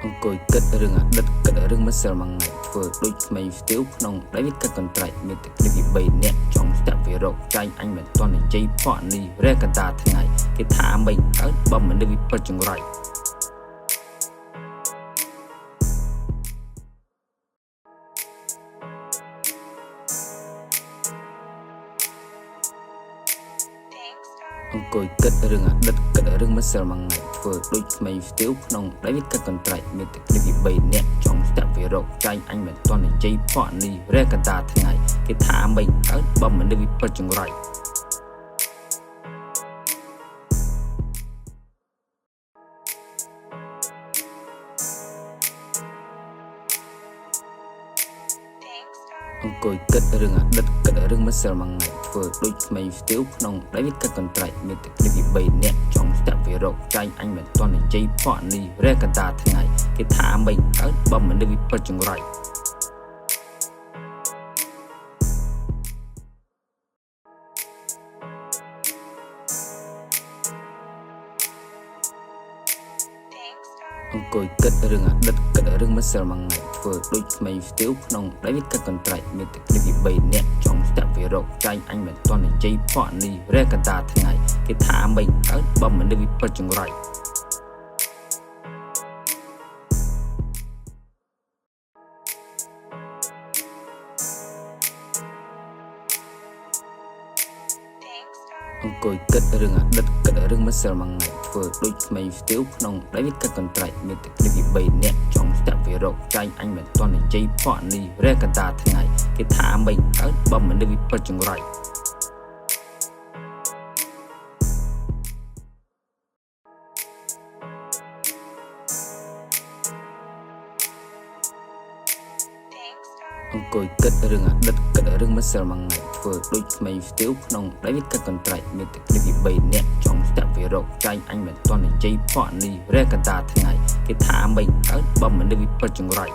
អង្គុយគិតរឿងអាឌិតគិតរឿងមិនសិលមួយថ្ងៃធ្វើដូចថ្មីស្ទៀវក្នុងដៃវាកាត់កន្ត្រៃមានតែគ្លីបពី3នាក់ចង់ស្ទាក់វារកចៃអញមិនទាន់និយាយផក់នេះរែកតាថ្ងៃគេថាមិនអើបើមនុស្សវាពិតចង្រៃអង្គុយគិតរឿងអាឌិតគិតរឿងមិនសិលមួយថ្ងៃធ្វើដូចថ្មីស្ទៀវក្នុងដៃវាកាត់កន្ត្រៃមានតែគ្លីបពី3នាក់ចង់ស្ទាក់វារកចៃអញមិនទាន់និយាយផក់នេះរែកតាថ្ងៃគេថាមិនអើបើមនុស្សវាពិតចង្រៃអង្គុយគិតរឿងអាឌិតគិតរឿងមិនសិលមួយថ្ងៃធ្វើដូចថ្មីស្ទៀវក្នុងដៃវាកាត់កន្ត្រៃមានតែគ្លីបពី3នាក់ចង់ស្ទាក់វារកចៃអញមិនទាន់និយាយផក់នេះរែកតាថ្ងៃគេថាមិនអើបើមនុស្សវាពិតចង្រៃអង្គុយគិតរឿងអាឌិតគិតរឿងមិនសិលមួយថ្ងៃធ្វើដូចថ្មីស្ទៀវក្នុងដៃវាកាត់កន្ត្រៃមានតែគ្លីបពី3នាក់ចង់ស្ទាក់វារកចៃអញមិនទាន់និយាយផក់នេះរែកតាថ្ងៃគេថាមិនអើបើមនុស្សវាពិតចង្រៃអង្គុយគិតរឿងអាឌិតគិតរឿងមិនសិលមួយថ្ងៃធ្វើដូចថ្មីស្ទៀវក្នុងដៃវាកាត់កន្ត្រៃមានតែគ្លីបពី3នាក់ចង់ស្ទាក់វារកចៃអញមិនទាន់និយាយផក់នេះរែកតាថ្ងៃគេថាមិនអើបើមនុស្សវាពិតចង្រៃអង្គុយគិតរឿងអាឌិតគិតរឿងមិនសិលមួយថ្ងៃធ្វើដូចថ្មីស្ទៀវក្នុងដៃវាកាត់កន្ត្រៃមានតែគ្លីបពី3នាក់ចង់ស្ទាក់វារកចៃអញមិនទាន់និយាយផក់នេះរែកតាថ្ងៃគេថាមិនអើបើមនុស្សវាពិតចង្រៃ